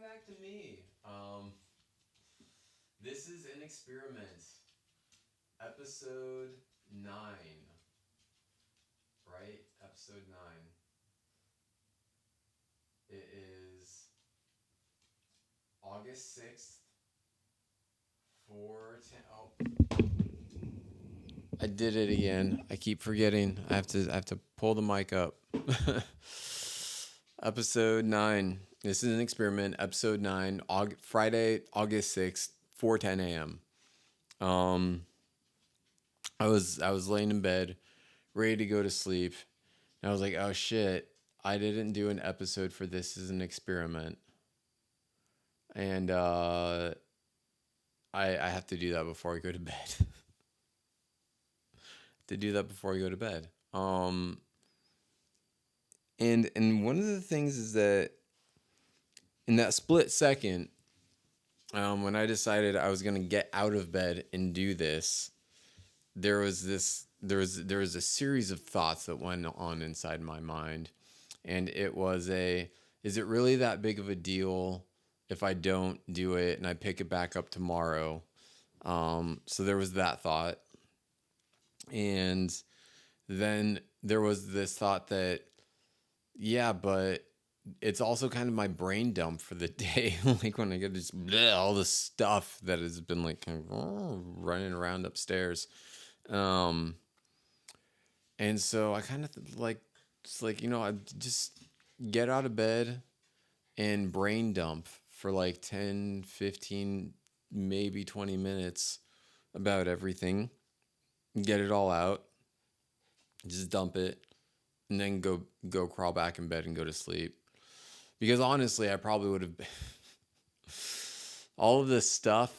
back to me. This is an experiment, episode 9, right? Episode 9. It is August 6th, 410. Oh, I did it again. I keep forgetting. I have to pull the mic up. Episode 9. This is an experiment. Episode 9, Friday, August 6th, 4:10 a.m. Um, I was laying in bed, ready to go to sleep, and I was like, "Oh shit, I didn't do an episode for this as an experiment." And I have to do that before I go to bed. To do that before I go to bed. And one of the things is that in that split second, when I decided I was gonna get out of bed and do this, there was a series of thoughts that went on inside my mind, and it was a, is it really that big of a deal if I don't do it and I pick it back up tomorrow? So there was that thought, and then there was this thought that, yeah, but it's also kind of my brain dump for the day. Like when I get just all the stuff that has been like kind of running around upstairs. Um, and so I kind of like, it's like, I just get out of bed and brain dump for like 10, 15, maybe 20 minutes about everything, get it all out, just dump it, and then go crawl back in bed and go to sleep. Because honestly, I probably would have all of this stuff.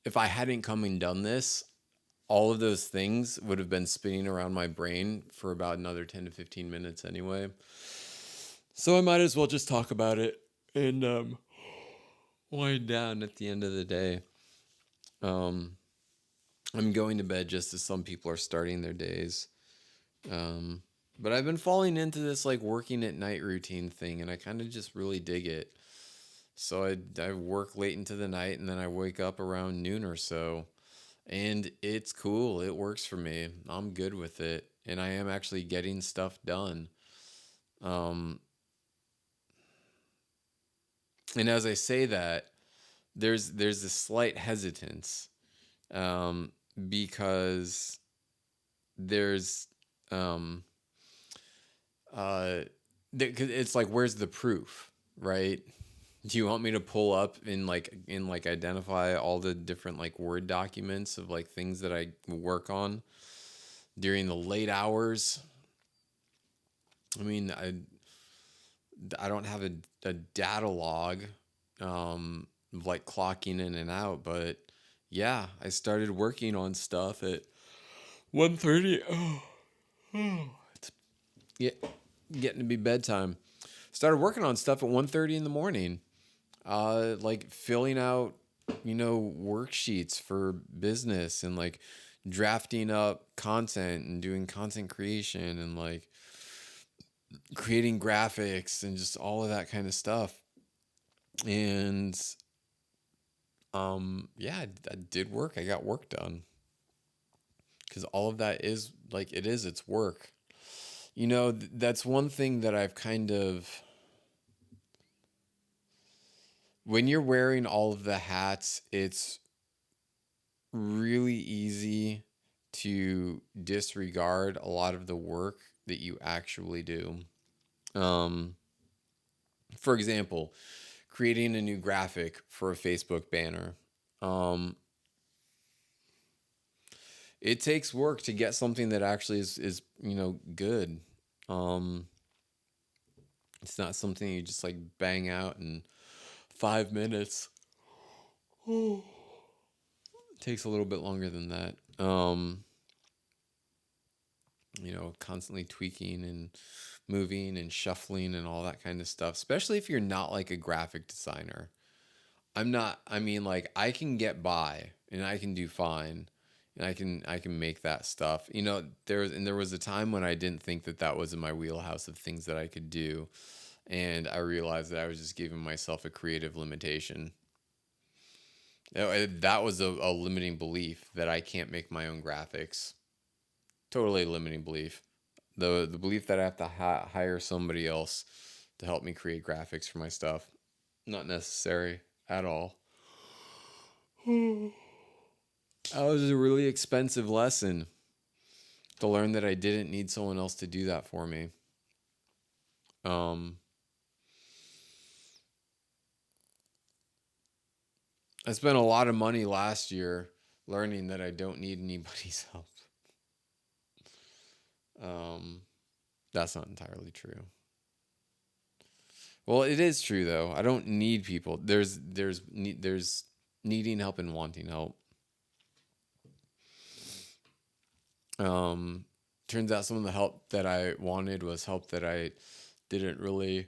If I hadn't come and done this, all of those things would have been spinning around my brain for about another 10 to 15 minutes anyway. So I might as well just talk about it and wind down at the end of the day. Um, I'm going to bed just as some people are starting their days. Um, but I've been falling into this like working at night routine thing, and I kind of just really dig it. So I work late into the night, and then I wake up around noon or so, and it's cool. It works for me. I'm good with it, and I am actually getting stuff done. Um, and as I say that, there's a slight hesitance, um, because there's um, uh, 'cause it's like, where's the proof, right? Do you want me to pull up and identify all the different like Word documents of like things that I work on during the late hours? I mean, I don't have a data log, of like clocking in and out, but yeah, I started working on stuff at 1:30. Oh, it's get, getting to be bedtime. Started working on stuff at 1:30 in the morning. Like filling out, worksheets for business, and like drafting up content and doing content creation, and like creating graphics and just all of that kind of stuff. And yeah, I did work. I got work done because all of that is like, it's work. That's one thing that I've kind of, when you're wearing all of the hats, it's really easy to disregard a lot of the work that you actually do. Um, for example, creating a new graphic for a Facebook banner. Um, it takes work to get something that actually is good. Um, it's not something you just like bang out in 5 minutes. It takes a little bit longer than that. Constantly tweaking and moving and shuffling and all that kind of stuff, especially if you're not like a graphic designer. I'm not, I mean, like, I can get by and I can do fine, and I can make that stuff. There was a time when I didn't think that that was in my wheelhouse of things that I could do. And I realized that I was just giving myself a creative limitation. That was a limiting belief that I can't make my own graphics. Totally limiting belief. The belief that I have to hire somebody else to help me create graphics for my stuff. Not necessary at all. That was a really expensive lesson to learn that I didn't need someone else to do that for me. Um, I spent a lot of money last year learning that I don't need anybody's help. Um, that's not entirely true. Well, it is true though. I don't need people. There's needing help and wanting help. Um, Turns out some of the help that I wanted was help that I didn't really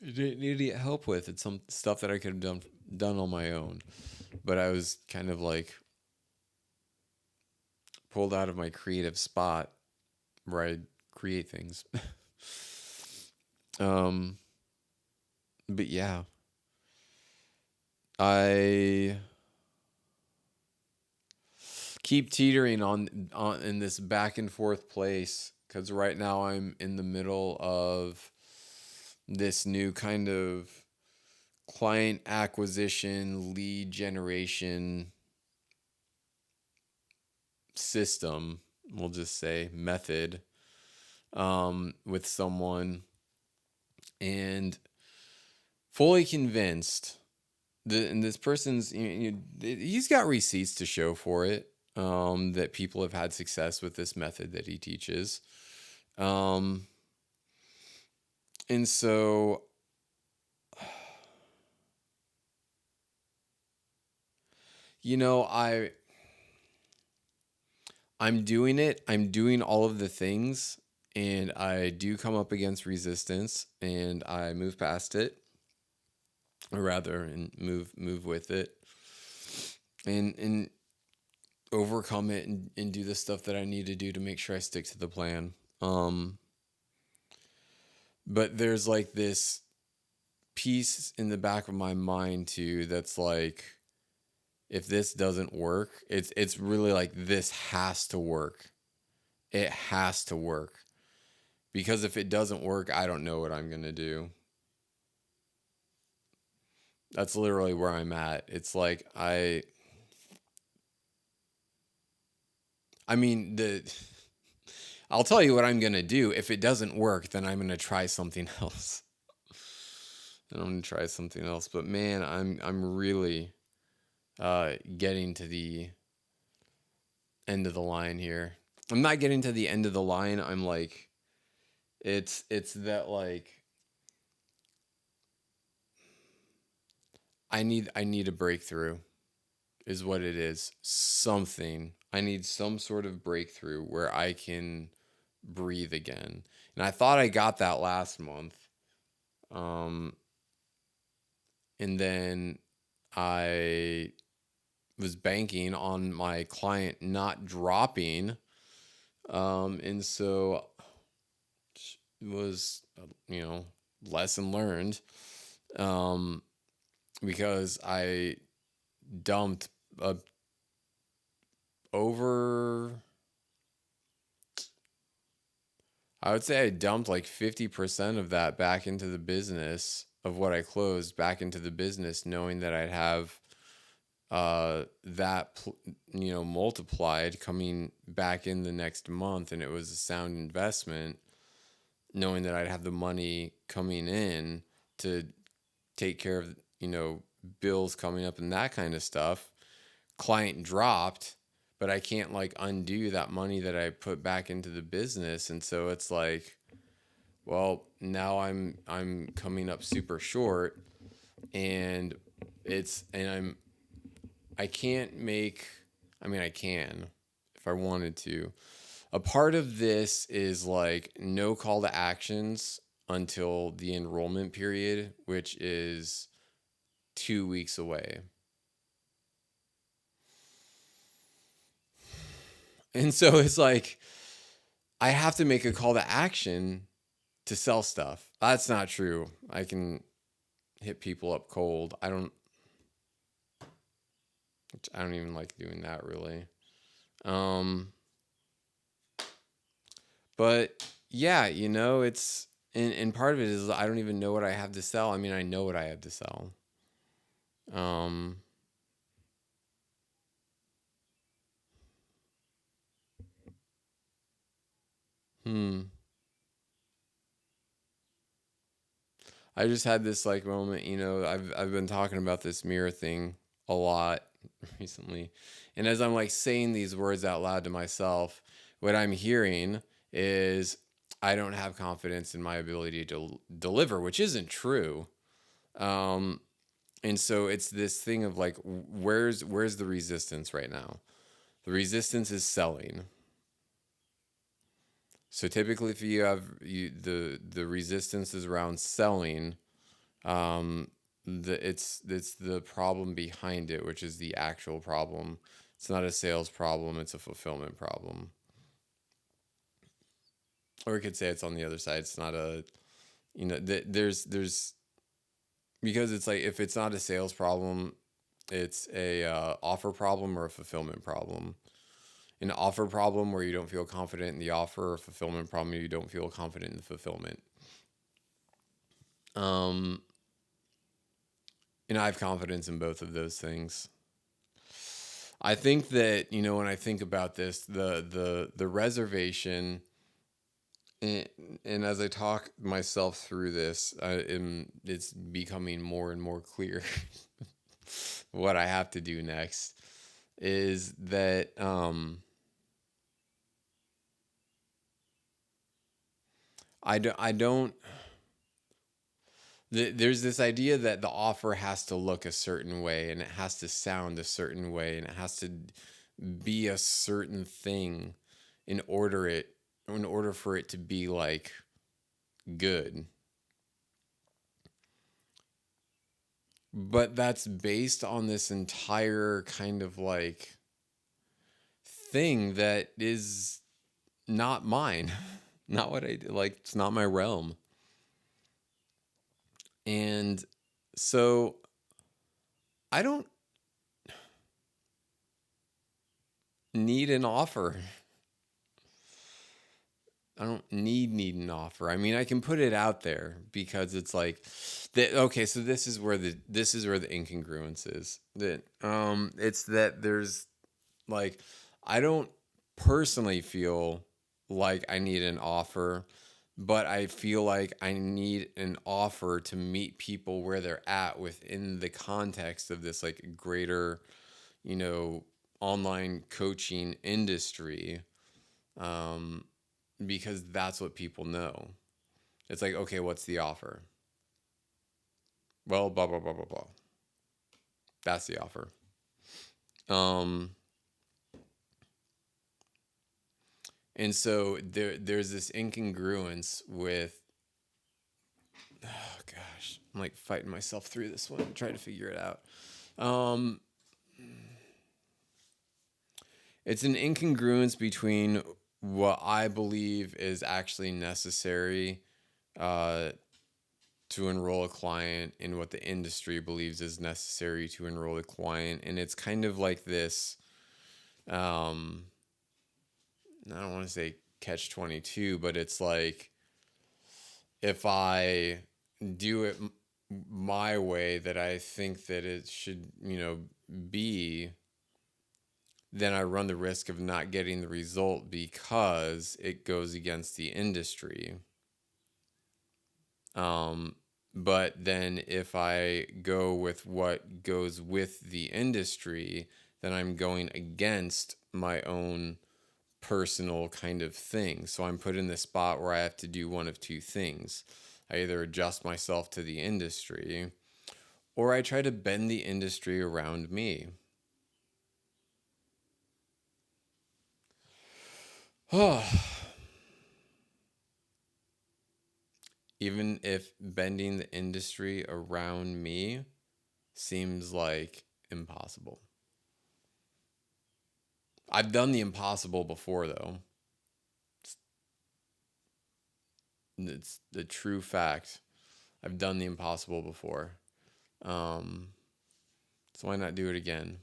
didn't need to get help with. It's some stuff that I could have done on my own, but I was kind of like pulled out of my creative spot where I create things. um, but yeah, I keep teetering on in this back and forth place because right now I'm in the middle of this new kind of client acquisition, lead generation system, we'll just say method, with someone, and fully convinced and this person's he's got receipts to show for it, that people have had success with this method that he teaches, um, and so I'm doing it. I'm doing all of the things, and I do come up against resistance, and I move past it, or rather, and move with it, and overcome it, and do the stuff that I need to do to make sure I stick to the plan. But there's like this piece in the back of my mind too that's like, if this doesn't work, it's really like this has to work. It has to work. Because if it doesn't work, I don't know what I'm going to do. That's literally where I'm at. It's like I mean, I'll tell you what I'm going to do. If it doesn't work, then I'm going to try something else. And I'm going to try something else, but man, I'm really getting to the end of the line here. I'm not getting to the end of the line. I'm like, it's that like I need a breakthrough is what it is. Something. I need some sort of breakthrough where I can breathe again. And I thought I got that last month. Um and then I was banking on my client not dropping. And so it was, lesson learned. Um, because I dumped over, I would say I dumped like 50% of that back into the business of what I closed back into the business, knowing that I'd have that multiplied coming back in the next month, and it was a sound investment, knowing that I'd have the money coming in to take care of bills coming up and that kind of stuff. Client dropped, but I can't like undo that money that I put back into the business, and so it's like, well, now I'm coming up super short, and I can't make, I mean, I can if I wanted to. A part of this is like no call to actions until the enrollment period, which is 2 weeks away. And so it's like, I have to make a call to action to sell stuff. That's not true. I can hit people up cold. I don't even like doing that really. Um, but yeah, it's and part of it is I don't even know what I have to sell. I mean, I know what I have to sell. Um, hmm. I just had this like moment, I've been talking about this mirror thing a lot recently. And as I'm like saying these words out loud to myself, what I'm hearing is I don't have confidence in my ability to deliver, which isn't true. Um, and so it's this thing of like where's the resistance right now? The resistance is selling. So typically if the resistance is around selling, um it's the problem behind it, which is the actual problem. It's not a sales problem, it's a fulfillment problem. Or we could say it's on the other side. It's not a there's because it's like if it's not a sales problem, it's a offer problem or a fulfillment problem. An offer problem where you don't feel confident in the offer, or a fulfillment problem where you don't feel confident in the fulfillment. um and I have confidence in both of those things. I think that when I think about this, the reservation, and, and as I talk myself through this, it's becoming more and more clear what I have to do next. Is that I don't. There's this idea that the offer has to look a certain way and it has to sound a certain way and it has to be a certain thing in order for it to be like good. But that's based on this entire kind of like thing that is not mine. Not what I do. Like, it's not my realm. And so I don't need an offer. I don't need an offer. I mean, I can put it out there because it's like that. Okay, so this is where the incongruence is. That it's that there's like I don't personally feel like I need an offer, but I feel like I need an offer to meet people where they're at within the context of this like greater, you know, online coaching industry. Um, because that's what people know. It's like, okay, what's the offer? Well, blah blah blah blah blah. That's the offer. Um, and so there's this incongruence with, oh gosh, I'm like fighting myself through this one, trying to figure it out. Um, it's an incongruence between what I believe is actually necessary uh, to enroll a client and what the industry believes is necessary to enroll a client. And it's kind of like this, um, I don't want to say catch 22, but it's like if I do it my way that I think that it should, be, then I run the risk of not getting the result because it goes against the industry. Um, but then if I go with what goes with the industry, then I'm going against my own personal kind of thing. So I'm put in this spot where I have to do one of two things. I either adjust myself to the industry or I try to bend the industry around me. Even if bending the industry around me seems like impossible. I've done the impossible before, though. It's the true fact. I've done the impossible before. Um, so why not do it again?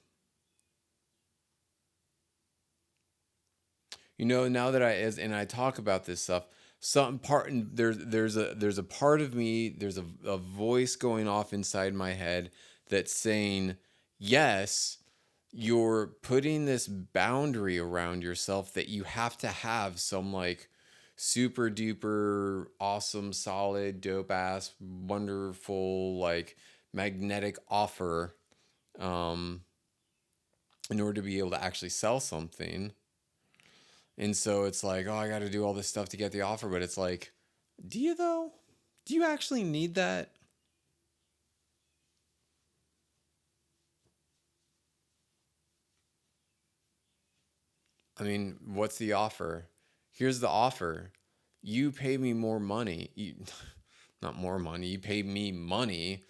Now that I talk about this stuff, some part there's a part of me, there's a voice going off inside my head that's saying, yes, you're putting this boundary around yourself that you have to have some like super duper awesome, solid, dope ass, wonderful, like magnetic offer um in order to be able to actually sell something. And so it's like, oh, I got to do all this stuff to get the offer. But it's like, do you though? Do you actually need that? I mean, what's the offer? Here's the offer. You pay me more money. Not more money. You pay me money,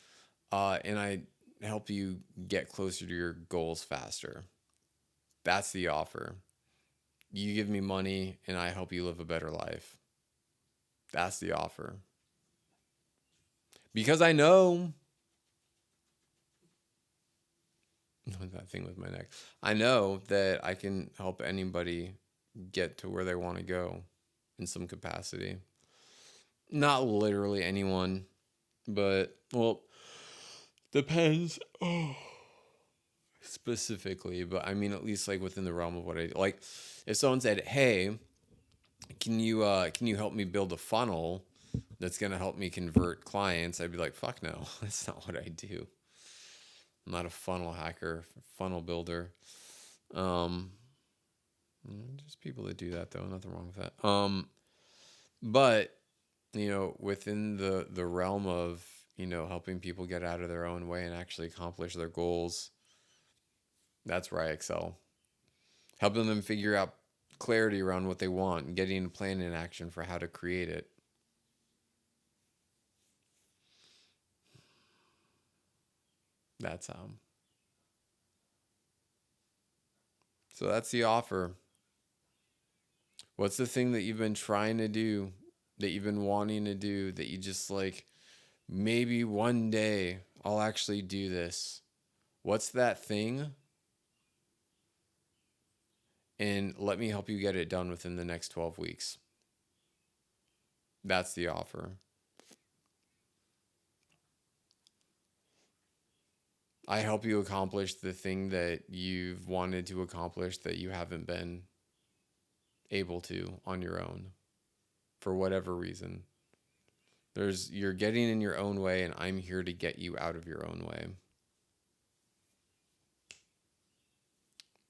and I help you get closer to your goals faster. That's the offer. You give me money, and I help you live a better life. That's the offer. Because I know that thing with my neck. I know that I can help anybody get to where they want to go in some capacity. Not literally anyone, but well, depends. Oh, specifically, but I mean at least like within the realm of what I do. Like if someone said, "Hey, can you help me build a funnel that's going to help me convert clients?" I'd be like, "Fuck no. That's not what I do. I'm not a funnel hacker, funnel builder." Um Just people that do that though, nothing wrong with that. But within the realm of helping people get out of their own way and actually accomplish their goals, that's where I excel. Helping them figure out clarity around what they want and getting a plan in action for how to create it. That's how. So that's the offer. What's the thing that you've been trying to do, that you've been wanting to do, that you just like, maybe one day I'll actually do this? What's that thing? And let me help you get it done within the next 12 weeks. That's the offer. I help you accomplish the thing that you've wanted to accomplish that you haven't been able to on your own for whatever reason. You're getting in your own way, and I'm here to get you out of your own way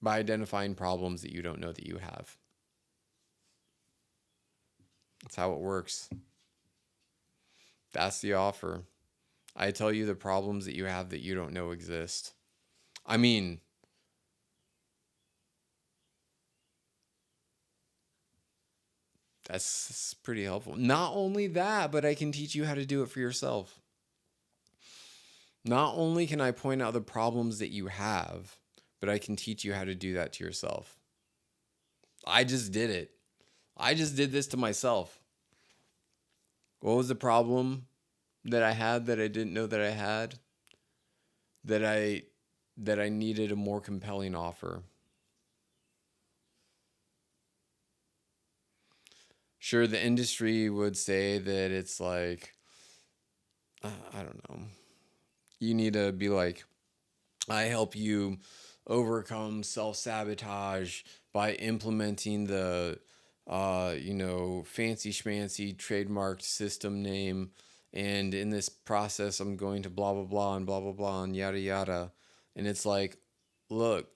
by identifying problems that you don't know that you have. That's how it works. That's the offer. I tell you the problems that you have that you don't know exist. I mean, that's pretty helpful. Not only that, but I can teach you how to do it for yourself. Not only can I point out the problems that you have, but I can teach you how to do that to yourself. I just did it. I just did this to myself. What was the problem that I had that I didn't know that I had? That I needed a more compelling offer. Sure, the industry would say that it's like, I don't know. You need to be like, I help you overcome self sabotage by implementing the, fancy schmancy trademarked system name. And in this process, I'm going to blah, blah, blah, and blah, blah, blah, and yada, yada. And it's like, look,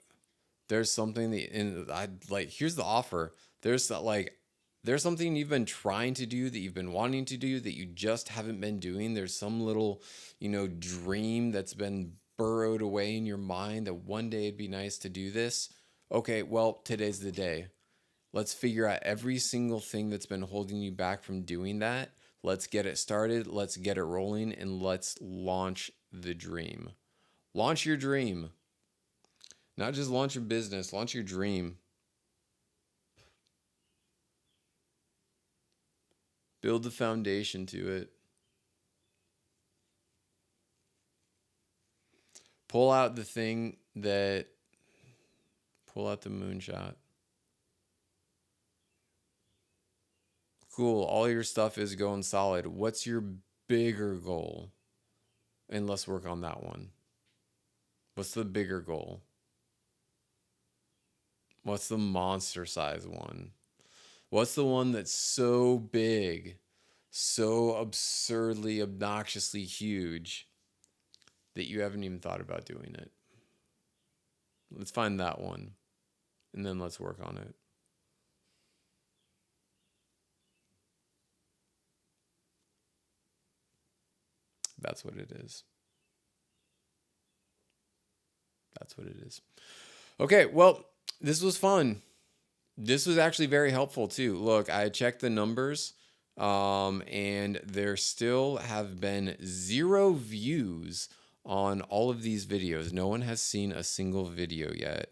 there's something that, and I like, here's the offer. There's something you've been trying to do, that you've been wanting to do, that you just haven't been doing. There's some little, dream that's been burrowed away in your mind that one day it'd be nice to do this. Okay, well, today's the day. Let's figure out every single thing that's been holding you back from doing that. Let's get it started. Let's get it rolling, and let's launch the dream. Launch your dream. Not just launch your business, launch your dream. Build the foundation to it. Pull out the thing that... Pull out the moonshot. Cool. All your stuff is going solid. What's your bigger goal? And let's work on that one. What's the bigger goal? What's the monster size one? What's the one that's so big, so absurdly, obnoxiously huge that you haven't even thought about doing it? Let's find that one, and then let's work on it. That's what it is. That's what it is. Okay, well, this was fun. This was actually very helpful too. Look, I checked the numbers, and there still have been 0 views on all of these videos. No one has seen a single video yet.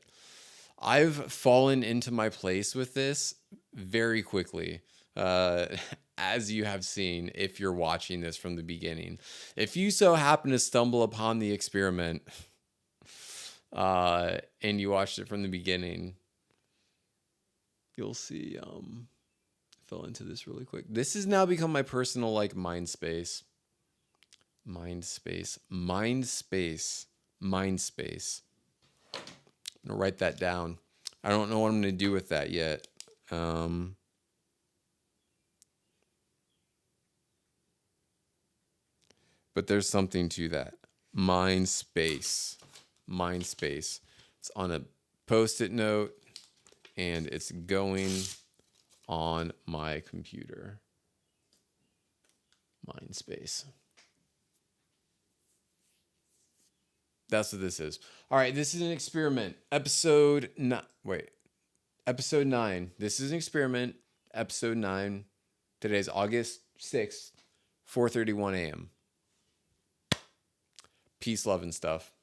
I've fallen into my place with this very quickly, as you have seen if you're watching this from the beginning. If you so happen to stumble upon the experiment, and you watched it from the beginning, you'll see, I fell into this really quick. This has now become my personal, like, mind space. I'm gonna write that down. I don't know what I'm gonna do with that yet. But there's something to that. Mind space. It's on a Post-it note, and it's going on my computer. Mind space. That's what this is. All right, this is an experiment. Episode 9. This is an experiment. Episode 9. Today's August 6th, 4:31 a.m. Peace, love, and stuff.